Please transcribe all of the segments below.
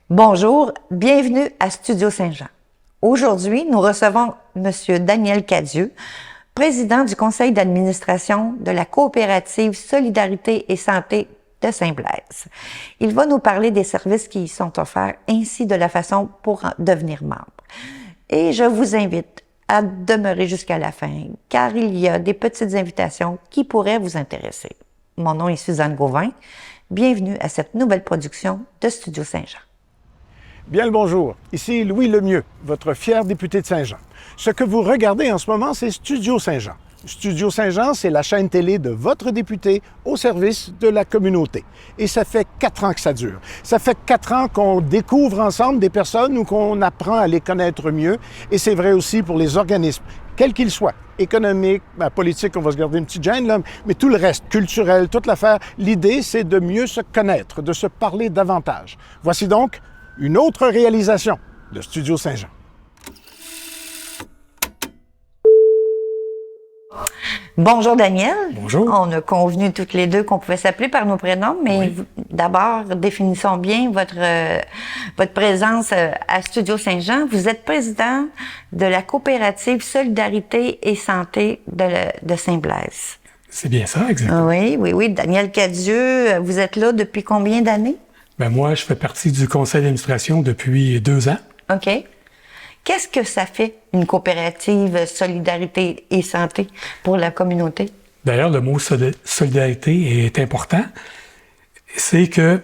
Bonjour, bienvenue à Studio Saint-Jean. Aujourd'hui, nous recevons M. Daniel Cadieux, président du conseil d'administration de la coopérative Solidarité et Santé de Saint-Blaise. Il va nous parler des services qui y sont offerts ainsi de la façon pour en devenir membre. Et je vous invite à demeurer jusqu'à la fin, car il y a des petites invitations qui pourraient vous intéresser. Mon nom est Suzanne Gauvin. Bienvenue à cette nouvelle production de Studio Saint-Jean. Bien le bonjour, ici Louis Lemieux, votre fier député de Saint-Jean. Ce que vous regardez en ce moment, c'est Studio Saint-Jean. Studio Saint-Jean, c'est la chaîne télé de votre député au service de la communauté. Et ça fait 4 ans que ça dure. Ça fait 4 ans qu'on découvre ensemble des personnes ou qu'on apprend à les connaître mieux. Et c'est vrai aussi pour les organismes, quels qu'ils soient. Économique, politique, on va se garder une petite gêne, là, mais tout le reste, culturel, toute l'affaire. L'idée, c'est de mieux se connaître, de se parler davantage. Voici donc une autre réalisation de Studio Saint-Jean. Bonjour Daniel. Bonjour. On a convenu toutes les deux qu'on pouvait s'appeler par nos prénoms, mais Oui. D'abord, définissons bien votre présence à Studio Saint-Jean. Vous êtes président de la coopérative Solidarité et Santé de Saint-Blaise. C'est bien ça, exactement. Oui. Daniel Cadieux, vous êtes là depuis combien d'années? Moi, je fais partie du conseil d'administration depuis 2 ans. OK. Qu'est-ce que ça fait, une coopérative Solidarité et Santé pour la communauté? D'ailleurs, le mot solidarité est important. C'est que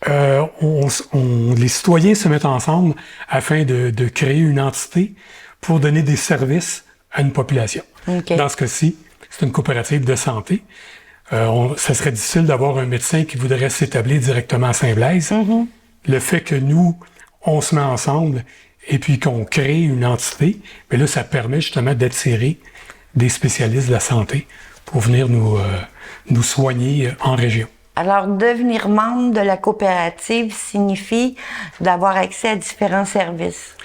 les citoyens se mettent ensemble afin de créer une entité pour donner des services à une population. Okay. Dans ce cas-ci, c'est une coopérative de santé. Ça serait difficile d'avoir un médecin qui voudrait s'établir directement à Saint-Blaise. Mm-hmm. Le fait que nous, on se met ensemble et puis qu'on crée une entité, mais là, ça permet justement d'attirer des spécialistes de la santé pour venir nous soigner en région. Alors, devenir membre de la coopérative signifie d'avoir accès à différents services.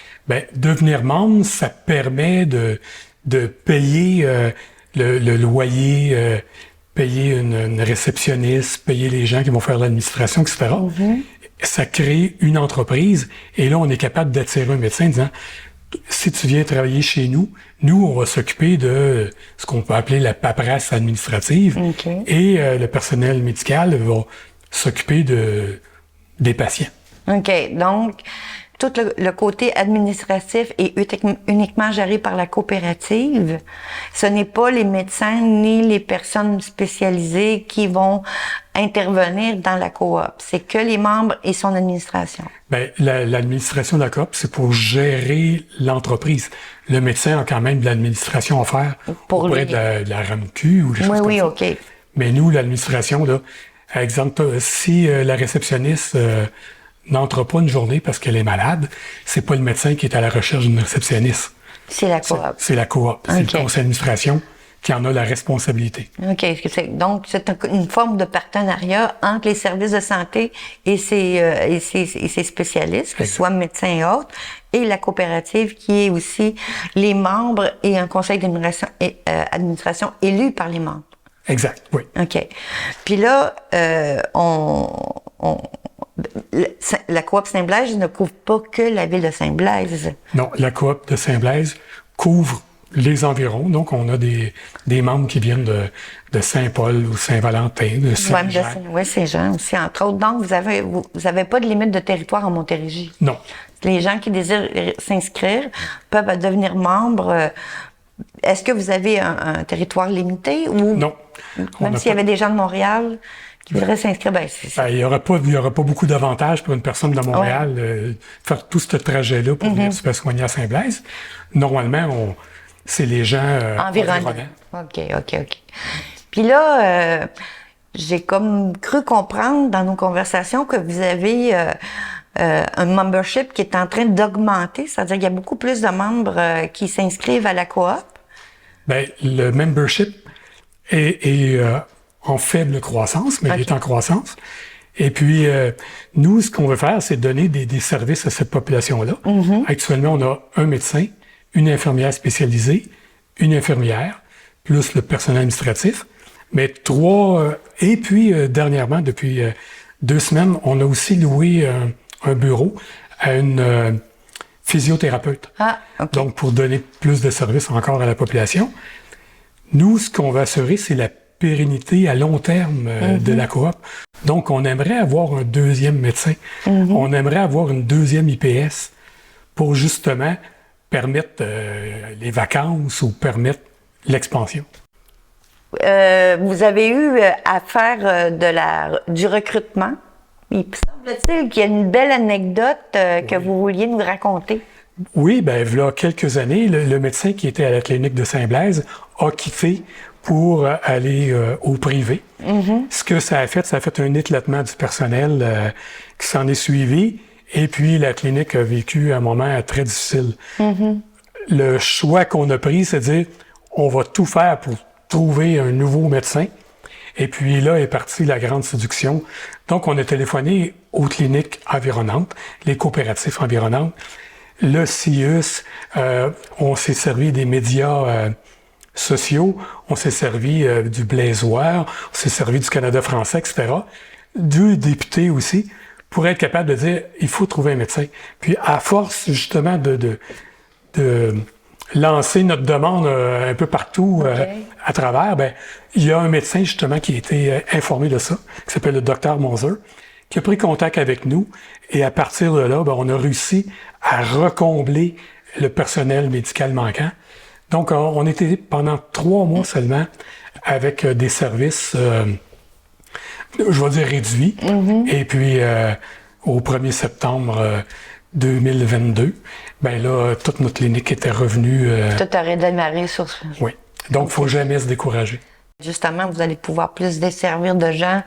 Devenir membre, ça permet de payer le loyer, payer une réceptionniste, payer les gens qui vont faire l'administration, etc. Mm-hmm. Ça crée une entreprise et là, on est capable d'attirer un médecin en disant « Si tu viens travailler chez nous, on va s'occuper de ce qu'on peut appeler la paperasse administrative okay. Et le personnel médical va s'occuper des patients. » OK. Donc, tout le côté administratif est uniquement géré par la coopérative. Ce n'est pas les médecins ni les personnes spécialisées qui vont intervenir dans la coop. C'est que les membres et son administration. L'administration de la coop, c'est pour gérer l'entreprise. Le médecin a quand même de l'administration à faire auprès de la RAMQ ou des choses comme ça. Oui, OK. Mais nous, l'administration, là, par exemple, si la réceptionniste n'entre pas une journée parce qu'elle est malade, c'est pas le médecin qui est à la recherche d'une réceptionniste. C'est la coop. C'est la coop. Okay. C'est le conseil d'administration qui en a la responsabilité. OK. Donc, c'est une forme de partenariat entre les services de santé et ses spécialistes, que ce soit médecins et autres, et la coopérative qui est aussi les membres et un conseil d'administration élu par les membres. Exact, oui. OK. Puis là, la coop Saint-Blaise ne couvre pas que la ville de Saint-Blaise. Non, la coop de Saint-Blaise couvre les environs. Donc, on a des membres qui viennent de Saint-Paul ou Saint-Valentin, de Saint-Jean. Oui, Saint-Jean aussi, entre autres. Donc, vous avez pas de limite de territoire en Montérégie. Non. Les gens qui désirent s'inscrire peuvent devenir membres. Est-ce que vous avez un territoire limité ou non? Même s'il y avait des gens de Montréal qui voudraient s'inscrire, il y aura pas beaucoup d'avantages pour une personne de Montréal faire tout ce trajet-là pour venir se faire soigner à Saint-Blaise. Normalement, c'est les gens environnants. OK. Puis là, j'ai comme cru comprendre dans nos conversations que vous avez un membership qui est en train d'augmenter, c'est-à-dire qu'il y a beaucoup plus de membres qui s'inscrivent à la coop. Le membership est en faible croissance, mais il est en croissance. Et puis, nous, ce qu'on veut faire, c'est donner des services à cette population-là. Mm-hmm. Actuellement, on a un médecin, une infirmière spécialisée, une infirmière, plus le personnel administratif. Mais 3... et puis, dernièrement, depuis 2 semaines, on a aussi loué un bureau à une physiothérapeute. Ah, OK. Donc, pour donner plus de services encore à la population. Nous, ce qu'on va assurer, c'est la pérennité à long terme de la coop. Donc, on aimerait avoir un deuxième médecin. On aimerait avoir une deuxième IPS pour justement permettre les vacances ou permettre l'expansion. Vous avez eu à faire du recrutement. Il semble-t-il qu'il y a une belle anecdote que vous vouliez nous raconter. Oui, bien, il y a quelques années, le médecin qui était à la clinique de Saint-Blaise a quitté pour aller au privé. Ce que ça a fait un éclatement du personnel qui s'en est suivi. Et puis, la clinique a vécu un moment très difficile. Le choix qu'on a pris, c'est de dire, on va tout faire pour trouver un nouveau médecin. Et puis là est partie la grande séduction. Donc, on a téléphoné aux cliniques environnantes, les coopératives environnantes, le CIUS, on s'est servi des médias sociaux, on s'est servi du Blaisoir, on s'est servi du Canada français, etc. Du député aussi, pour être capable de dire, il faut trouver un médecin. Puis, à force, justement, de lancer notre demande un peu partout à travers, ben il y a un médecin justement qui a été informé de ça, qui s'appelle le Dr Moser, qui a pris contact avec nous et à partir de là, ben, on a réussi à recombler le personnel médical manquant. Donc, on était pendant 3 mois seulement avec des services, je vais dire réduits. Et puis, au 1er septembre 2022, ben là, toute notre clinique était revenue. Tout aurait démarré sur ce. Oui. Donc, il ne faut jamais se décourager. Justement, vous allez pouvoir plus desservir de gens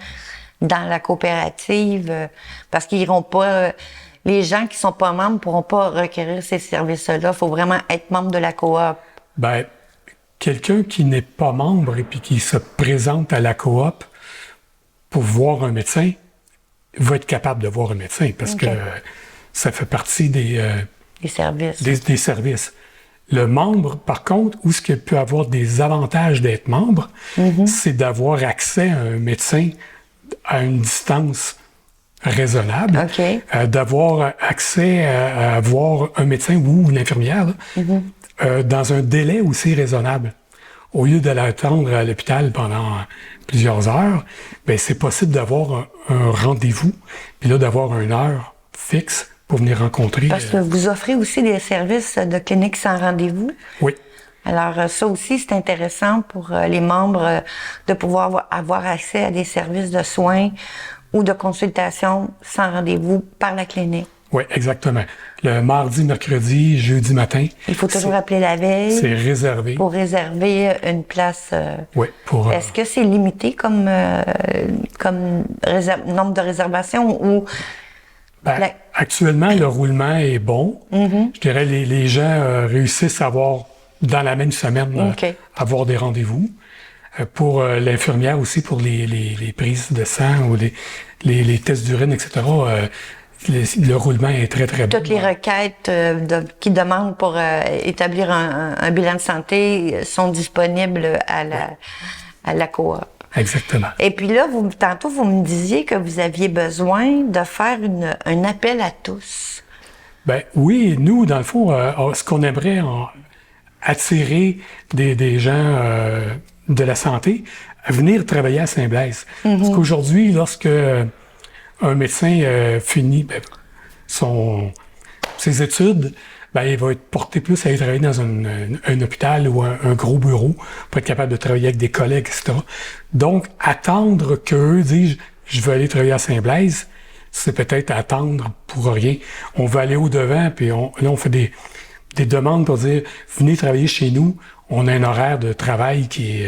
dans la coopérative parce qu'ils n'iront pas. Les gens qui ne sont pas membres ne pourront pas requérir ces services-là. Il faut vraiment être membre de la coop. Ben, quelqu'un qui n'est pas membre et puis qui se présente à la coop pour voir un médecin va être capable de voir un médecin parce que ça fait partie des services. Des services. Le membre, par contre, où ce qu'il peut avoir des avantages d'être membre, c'est d'avoir accès à un médecin à une distance raisonnable, d'avoir accès à voir un médecin ou une infirmière là, dans un délai aussi raisonnable. Au lieu d'aller attendre à l'hôpital pendant plusieurs heures, ben c'est possible d'avoir un rendez-vous, puis là d'avoir une heure fixe pour venir rencontrer. Parce que vous offrez aussi des services de clinique sans rendez-vous. Oui. Alors, ça aussi, c'est intéressant pour les membres de pouvoir avoir accès à des services de soins ou de consultation sans rendez-vous par la clinique. Oui, exactement. Le mardi, mercredi, jeudi matin. Il faut toujours appeler la veille. C'est réservé. Pour réserver une place. Oui, pour. Est-ce que c'est limité comme nombre de réservations ou. Ben, actuellement, le roulement est bon. Je dirais les gens réussissent à avoir, dans la même semaine, avoir des rendez-vous. Pour l'infirmière aussi, pour les prises de sang ou les tests d'urine, etc., le roulement est très, très bon. Toutes les requêtes qui demandent pour établir un bilan de santé sont disponibles à la coop. Exactement. Et puis là, tantôt, vous me disiez que vous aviez besoin de faire un appel à tous. Ben oui, nous, dans le fond, ce qu'on aimerait attirer des gens de la santé à venir travailler à Saint-Blaise. Parce qu'aujourd'hui, lorsque un médecin finit ses études, ben, il va être porté plus à aller travailler dans un hôpital ou un gros bureau pour être capable de travailler avec des collègues, etc. Donc, attendre qu'eux disent « je veux aller travailler à Saint-Blaise », c'est peut-être attendre pour rien. On va aller au-devant, puis là, on fait des demandes pour dire « venez travailler chez nous ». On a un horaire de travail qui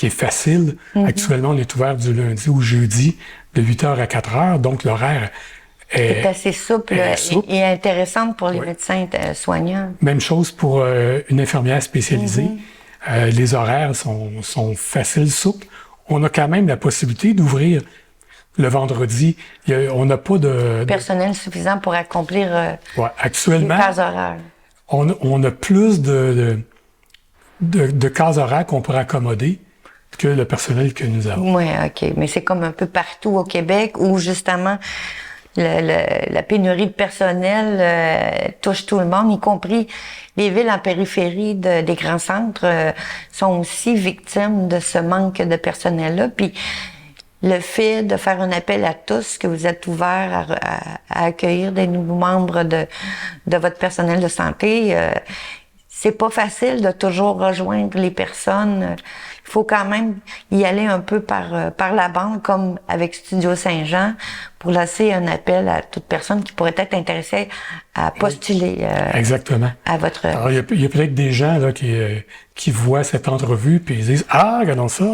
est facile. Actuellement, on est ouvert du lundi au jeudi, de 8h à 4h, donc l'horaire est assez souple et intéressante pour les médecins soignants. Même chose pour une infirmière spécialisée. Les horaires sont faciles, souples. On a quand même la possibilité d'ouvrir le vendredi. On n'a pas de personnel suffisant pour accomplir actuellement, les cases horaires. On a plus de cases horaires qu'on pourrait accommoder que le personnel que nous avons. Oui, OK. Mais c'est comme un peu partout au Québec où, justement, la pénurie de personnel touche tout le monde, y compris les villes en périphérie des grands centres sont aussi victimes de ce manque de personnel-là. Puis le fait de faire un appel à tous, que vous êtes ouverts à accueillir des nouveaux membres de votre personnel de santé, c'est pas facile de toujours rejoindre les personnes. Il faut quand même y aller un peu par la bande, comme avec Studio Saint-Jean, pour lancer un appel à toute personne qui pourrait être intéressée à postuler Exactement. à votre... Alors, il y a peut-être des gens là, qui voient cette entrevue puis ils disent « Ah, regardons ça! »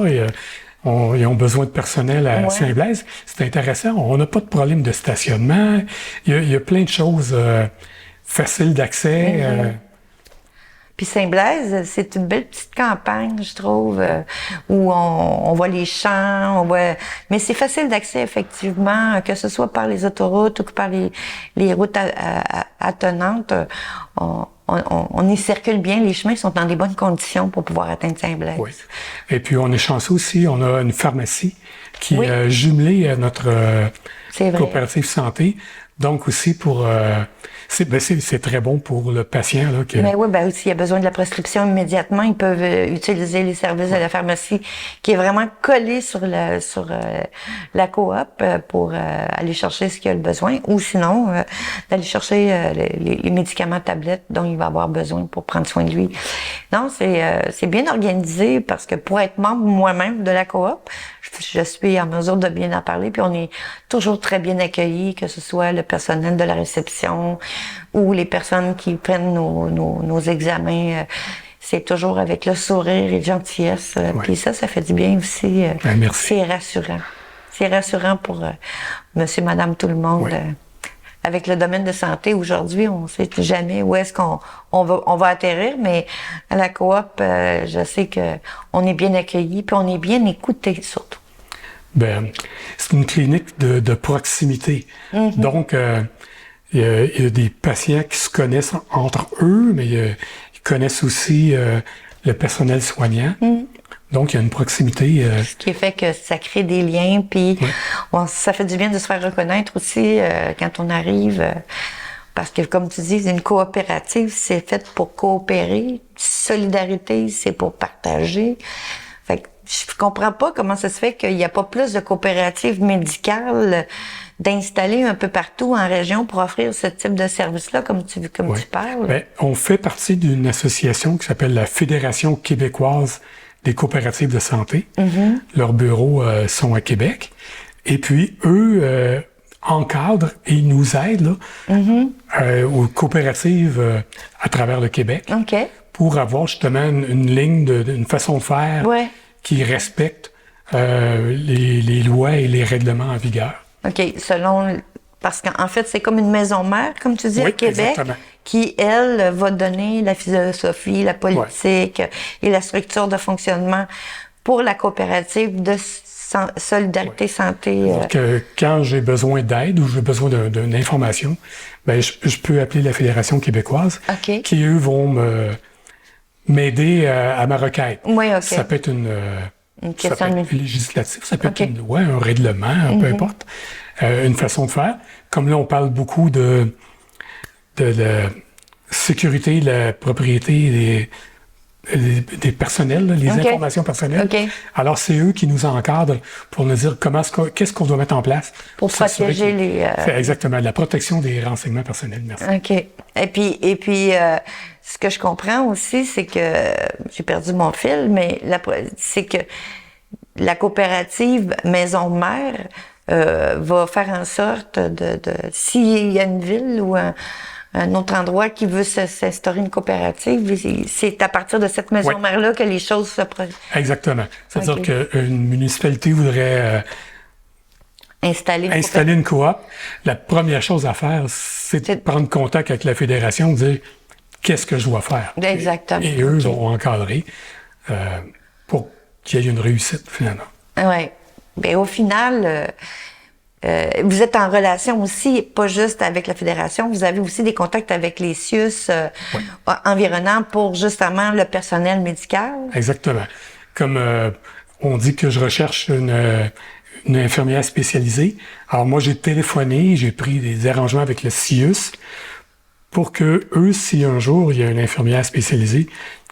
ils ont besoin de personnel à Saint-Blaise. C'est intéressant. On n'a pas de problème de stationnement. Il y a plein de choses faciles d'accès. Puis Saint-Blaise, c'est une belle petite campagne, je trouve, où on voit les champs, mais c'est facile d'accès, effectivement, que ce soit par les autoroutes ou que par les routes attenantes. On y circule bien, les chemins sont dans des bonnes conditions pour pouvoir atteindre Saint-Blaise. Oui. Et puis, on est chanceux aussi, on a une pharmacie qui est jumelée à notre coopérative santé. Donc aussi pour... c'est très bon pour le patient. Là, Mais oui, s'il y a besoin de la prescription immédiatement, ils peuvent utiliser les services de la pharmacie qui est vraiment collé sur la coop pour aller chercher ce qu'il a le besoin, ou sinon d'aller chercher les médicaments tablettes dont il va avoir besoin pour prendre soin de lui. Non, c'est bien organisé parce que pour être membre moi-même de la coop, je suis en mesure de bien en parler, puis on est toujours très bien accueillis, que ce soit le personnel de la réception ou les personnes qui prennent nos examens. C'est toujours avec le sourire et la gentillesse. Puis ça fait du bien aussi. Merci. C'est rassurant. C'est rassurant pour monsieur, madame, tout le monde. Oui. Avec le domaine de santé, aujourd'hui, on ne sait jamais où est-ce qu'on va atterrir, mais à la coop, je sais qu'on est bien accueillis, puis on est bien écoutés surtout. C'est une clinique de proximité. Mm-hmm. Donc, il y a des patients qui se connaissent entre eux, mais ils connaissent aussi le personnel soignant. Mm-hmm. Donc, il y a une proximité. Ce qui fait que ça crée des liens, puis ça fait du bien de se faire reconnaître aussi quand on arrive. Parce que, comme tu dis, une coopérative, c'est fait pour coopérer. Solidarité, c'est pour partager. Fait que je comprends pas comment ça se fait qu'il n'y a pas plus de coopératives médicales d'installer un peu partout en région pour offrir ce type de service-là, comme tu parles. On fait partie d'une association qui s'appelle la Fédération québécoise des coopératives de santé. Mm-hmm. Leurs bureaux sont à Québec. Et puis, eux encadrent et nous aident là, aux coopératives à travers le Québec pour avoir justement une ligne, une façon de faire qui respecte les lois et les règlements en vigueur. OK. Parce qu'en fait, c'est comme une maison mère, comme tu dis, à Québec, exactement. Qui, elle, va donner la philosophie, la politique et la structure de fonctionnement pour la coopérative de solidarité santé. Donc, quand j'ai besoin d'aide ou j'ai besoin d'une information, je peux appeler la Fédération québécoise, qui, eux, vont m'aider à ma requête. Oui, OK. Ça peut être une question législative, ça peut être une loi, un règlement, peu importe. Une façon de faire. Comme là, on parle beaucoup de la sécurité, de la propriété des personnels, là, les informations personnelles. Alors, c'est eux qui nous encadrent pour nous dire qu'est-ce qu'on doit mettre en place. Pour protéger les... Exactement, la protection des renseignements personnels. Merci. OK. Et puis ce que je comprends aussi, c'est que... J'ai perdu mon fil, mais c'est que la coopérative Maison Mère va faire en sorte s'il y a une ville ou un autre endroit qui veut s'instaurer une coopérative, c'est à partir de cette maison mère-là que les choses se produisent. Exactement. C'est-à-dire qu'une municipalité voudrait installer une coop. La première chose à faire, c'est de prendre contact avec la fédération, de dire qu'est-ce que je dois faire. Exactement. Et eux vont encadrer pour qu'il y ait une réussite, finalement. Oui. Bien, au final... vous êtes en relation aussi, pas juste avec la Fédération, vous avez aussi des contacts avec les CIUS environnants pour justement le personnel médical. Exactement. Comme on dit que je recherche une infirmière spécialisée. Alors moi, j'ai téléphoné, j'ai pris des arrangements avec le CIUS pour que eux, si un jour il y a une infirmière spécialisée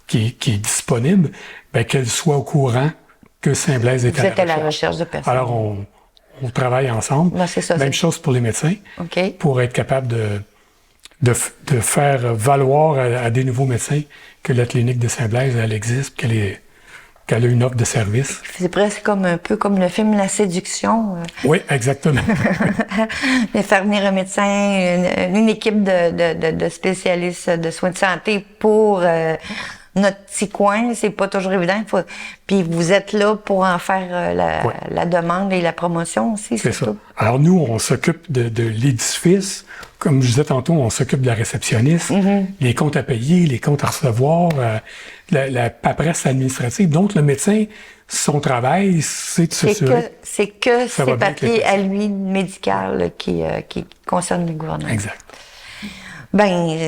qui est disponible, ben, qu'elle soit au courant que Saint-Blaise est Vous êtes à à la recherche de personnes. Alors, on travaille ensemble. Ben, c'est ça, Même chose pour les médecins, OK. pour être capable de faire valoir à des nouveaux médecins que la clinique de Saint-Blaise, elle existe, qu'elle a une offre de service. C'est presque comme un peu comme le film La Séduction. Oui, exactement. De faire venir un médecin, une équipe de spécialistes de soins de santé pour notre petit coin, c'est pas toujours évident. Puis vous êtes là pour en faire la demande et la promotion aussi, C'est ça. surtout. Alors nous, on s'occupe de l'édifice. Comme je disais tantôt, on s'occupe de la réceptionniste, les comptes à payer, les comptes à recevoir, la paperasse administrative. Donc le médecin, son travail, c'est de s'assurer. C'est que Ça ces va bien avec les papiers à patients. lui médical là, qui concernent le gouvernement. Exact. Ben,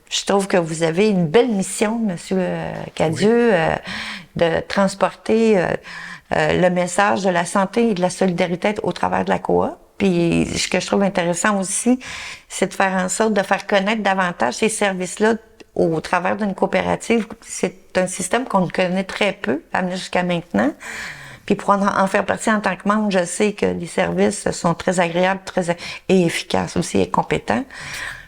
je trouve que vous avez une belle mission, Monsieur Cadieux, de transporter le message de la santé et de la solidarité au travers de la coop. Puis, ce que je trouve intéressant aussi, c'est de faire en sorte de faire connaître davantage ces services-là au travers d'une coopérative. C'est un système qu'on connaît très peu, amené jusqu'à maintenant. Puis pour en faire partie en tant que membre, je sais que les services sont très agréables, et efficaces aussi et compétents.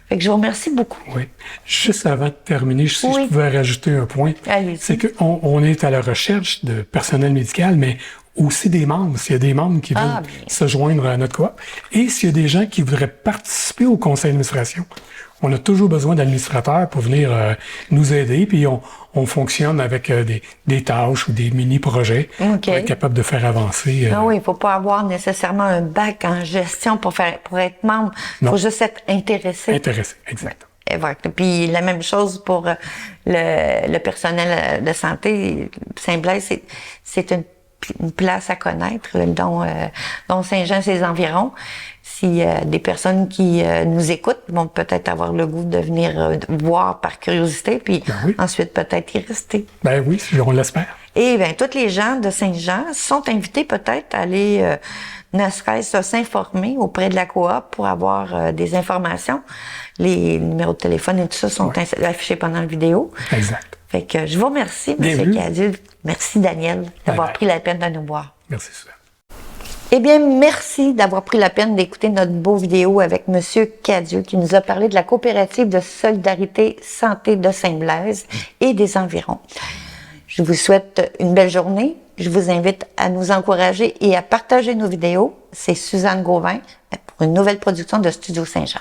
Fait que je vous remercie beaucoup. Oui. Juste avant de terminer, si Oui. je pouvais rajouter un point, Allez-y. c'est qu'on est à la recherche de personnel médical, mais aussi des membres. S'il y a des membres qui veulent bien. se joindre à notre coop, et s'il y a des gens qui voudraient participer au conseil d'administration, on a toujours besoin d'administrateurs pour venir nous aider, puis on fonctionne avec des tâches ou des mini-projets OK. pour être capable de faire avancer. Ah oui, il faut pas avoir nécessairement un bac en gestion pour être membre. Il Non. faut juste être intéressé. Intéressé, exact. Et voilà. Puis la même chose pour le personnel de santé. Saint-Blaise, c'est une place à connaître, dont Saint-Jean et ses environs. Si des personnes qui nous écoutent vont peut-être avoir le goût de venir voir par curiosité, puis Ben oui. ensuite peut-être y rester. Ben oui, on l'espère. Et bien, tous les gens de Saint-Jean sont invités peut-être à aller, ne serait-ce s'informer auprès de la coop pour avoir des informations. Les numéros de téléphone et tout ça sont affichés pendant la vidéo. Exact. Fait que je vous remercie, M. Bienvenue. Cadieux. Merci, Daniel, d'avoir Bye-bye. pris la peine de nous voir. Merci, Suzanne. Eh bien, merci d'avoir pris la peine d'écouter notre beau vidéo avec M. Cadieux qui nous a parlé de la coopérative de solidarité santé de Saint-Blaise et des environs. Je vous souhaite une belle journée. Je vous invite à nous encourager et à partager nos vidéos. C'est Suzanne Gauvin pour une nouvelle production de Studio Saint-Jean.